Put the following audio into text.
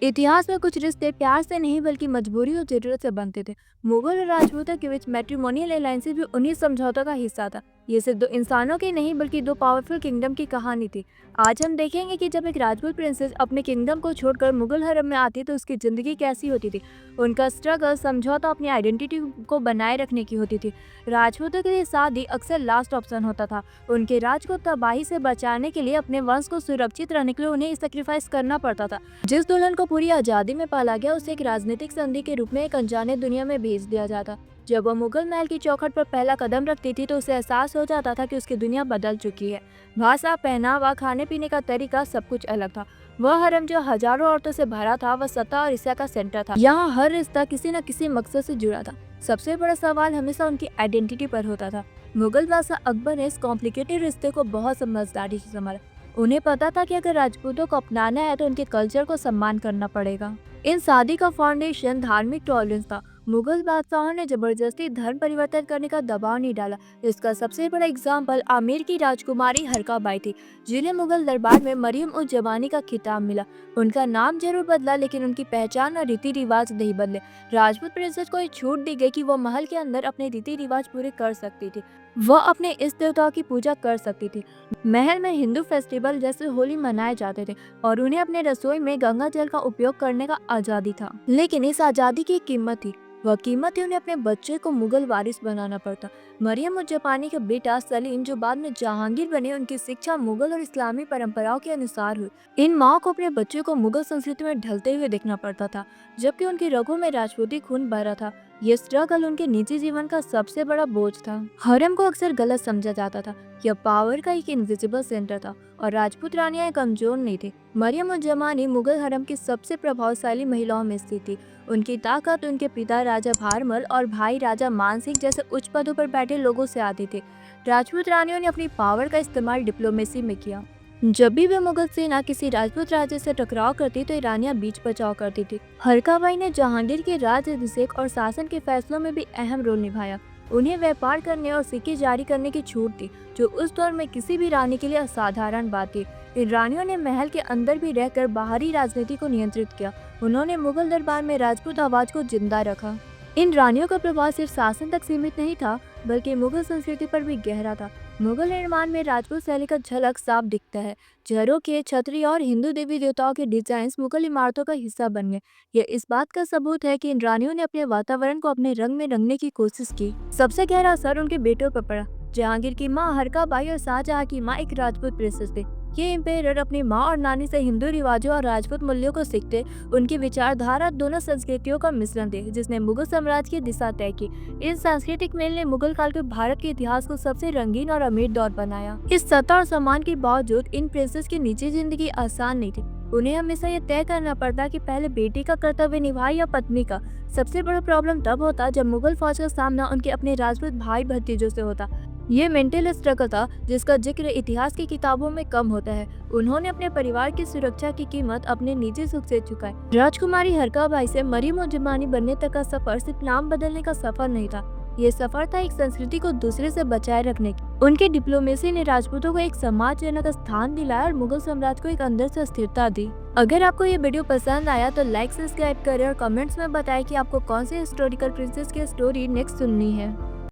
इतिहास में कुछ रिश्ते प्यार से नहीं बल्कि मजबूरी और जरूरत से बनते थे। मुगल और राजपूतों के बीच मैट्रिमोनियल अलायंसेस भी उन्हीं समझौतों का हिस्सा था। ये सिर्फ दो इंसानों की नहीं बल्कि दो पावरफुल किंगडम की कहानी थी। आज हम देखेंगे कि जब एक राजपूत प्रिंसेस अपने किंगडम को छोड़कर मुगल हरम में आती तो उसकी जिंदगी कैसी होती थी। उनका स्ट्रगल समझौता अपनी आइडेंटिटी को बनाए रखने की होती थी। राजपूतों के लिए शादी अक्सर लास्ट ऑप्शन होता था। उनके राज को तबाही से बचाने के लिए, अपने वंश को सुरक्षित रहने के लिए उन्हें सेक्रीफाइस करना पड़ता था। जिस दुल्हन को पूरी आजादी में पाला गया उसे एक राजनीतिक संधि के रूप में एक अनजाने दुनिया में भेज दिया जाता। जब वह मुगल महल की चौखट पर पहला कदम रखती थी तो उसे एहसास हो जाता था कि उसकी दुनिया बदल चुकी है। भाषा, पहनावा, खाने पीने का तरीका सब कुछ अलग था। वह हरम जो हजारों औरतों से भरा था, वह सत्ता और ईर्ष्या का सेंटर था। यहाँ हर रिश्ता किसी न किसी मकसद से जुड़ा था। सबसे बड़ा सवाल हमेशा उनकी आइडेंटिटी पर होता था। मुगल बादशाह अकबर ने इस कॉम्प्लिकेटेड रिश्ते को बहुत समझदारी से संभाला। उन्हें पता था कि अगर राजपूतों को अपनाना है तो उनके कल्चर को सम्मान करना पड़ेगा। इन शादी का फाउंडेशन धार्मिक टॉलरेंस था। मुगल बादशाहों ने जबरदस्ती धर्म परिवर्तन करने का दबाव नहीं डाला। इसका सबसे बड़ा एग्जाम्पल आमेर की राजकुमारी हरका बाई थी, जिन्हें मुगल दरबार में मरियम उज जमानी का खिताब मिला। उनका नाम जरूर बदला लेकिन उनकी पहचान और रीति रिवाज नहीं बदले। राजपूत प्रिंसेस को एक छूट दी गई कि वो महल के अंदर अपने रीति रिवाज पूरे कर सकती थी। वह अपने इष्ट देवताओं की पूजा कर सकती थी। महल में हिंदू फेस्टिवल जैसे होली मनाए जाते थे और उन्हें अपने रसोई में गंगा जल का उपयोग करने का आजादी था। लेकिन इस आजादी की कीमत थी। वह कीमत थी उन्हें अपने बच्चे को मुगल वारिस बनाना पड़ता। मरियम उज जमानी का बेटा सलीम, जो बाद में जहांगीर बने, उनकी शिक्षा मुगल और इस्लामी परंपराओं के अनुसार हुई। इन माँ को अपने बच्चे को मुगल संस्कृति में ढलते हुए देखना पड़ता था, जबकि उनकी रगों में राजपूती खून भरा था। ये स्ट्रगल उनके निजी जीवन का सबसे बड़ा बोझ था। हरम को अक्सर गलत समझा जाता था। यह पावर का एक इनविजिबल सेंटर था और राजपूत रानियां कमजोर नहीं थी। मरियम उज जमानी मुगल हरम की सबसे प्रभावशाली महिलाओं में से थी। उनकी ताकत उनके पिता राजा भारमल और भाई राजा मानसिंह जैसे उच्च पदों पर बैठे लोगों से आती थी। राजपूत रानियों ने अपनी पावर का इस्तेमाल डिप्लोमेसी में किया। जब भी वे मुगल सेना किसी राजपूत राज्य से टकराव करती तो ईरानियां बीच बचाव करती थी। हरका बाई ने जहांगीर के राज्याभिषेक और शासन के फैसलों में भी अहम रोल निभाया। उन्हें व्यापार करने और सिक्के जारी करने की छूट थी, जो उस दौर में किसी भी रानी के लिए असाधारण बात थी। इन रानियों ने महल के अंदर भी रहकर बाहरी राजनीति को नियंत्रित किया। उन्होंने मुगल दरबार में राजपूत आवाज को जिंदा रखा। इन रानियों का प्रभाव सिर्फ शासन तक सीमित नहीं था, बल्कि मुगल संस्कृति पर भी गहरा था। मुगल निर्माण में राजपूत शैली का झलक साफ दिखता है। झरोखे, छतरी और हिंदू देवी देवताओं के डिजाइन मुगल इमारतों का हिस्सा बन गए। यह इस बात का सबूत है कि इन रानियों ने अपने वातावरण को अपने रंग में रंगने की कोशिश की। सबसे गहरा असर उनके बेटों पर पड़ा। जहांगीर की माँ हरका बाई और शाहजहां की माँ एक राजपूत प्रिंसेस थी। ये एम्पायर अपनी माँ और नानी से हिंदू रिवाजों और राजपूत मूल्यों को सीखते। उनकी विचारधारा दोनों संस्कृतियों का मिश्रण थी, जिसने मुगल साम्राज्य की दिशा तय की। इस सांस्कृतिक मेल ने मुगल काल के भारत के इतिहास को सबसे रंगीन और अमीर दौर बनाया। इस सत्ता और सम्मान के बावजूद इन प्रिंसेस की निजी जिंदगी आसान नहीं थी। उन्हें हमेशा ये तय करना पड़ता कि पहले बेटी का कर्तव्य निभाए या पत्नी का। सबसे बड़ा प्रॉब्लम तब होता जब मुगल फौज का सामना उनके अपने राजपूत भाई भतीजों से होता। ये मेंटल स्ट्रगल था जिसका जिक्र इतिहास की किताबों में कम होता है। उन्होंने अपने परिवार की सुरक्षा की कीमत अपने निजी सुख से चुकाई। राजकुमारी हरका बाई से मरियम उज जमानी बनने तक का सफर सिर्फ नाम बदलने का सफर नहीं था। ये सफर था एक संस्कृति को दूसरे से बचाए रखने की। उनकी डिप्लोमेसी ने राजपूतों को एक सम्मानजनक स्थान दिलाया और मुगल साम्राज्य को एक अंदर से स्थिरता दी। अगर आपको ये वीडियो पसंद आया तो लाइक, सब्सक्राइब करें और कमेंट्स में बताएं कि आपको कौन से हिस्टोरिकल प्रिंसेस की स्टोरी नेक्स्ट सुननी है।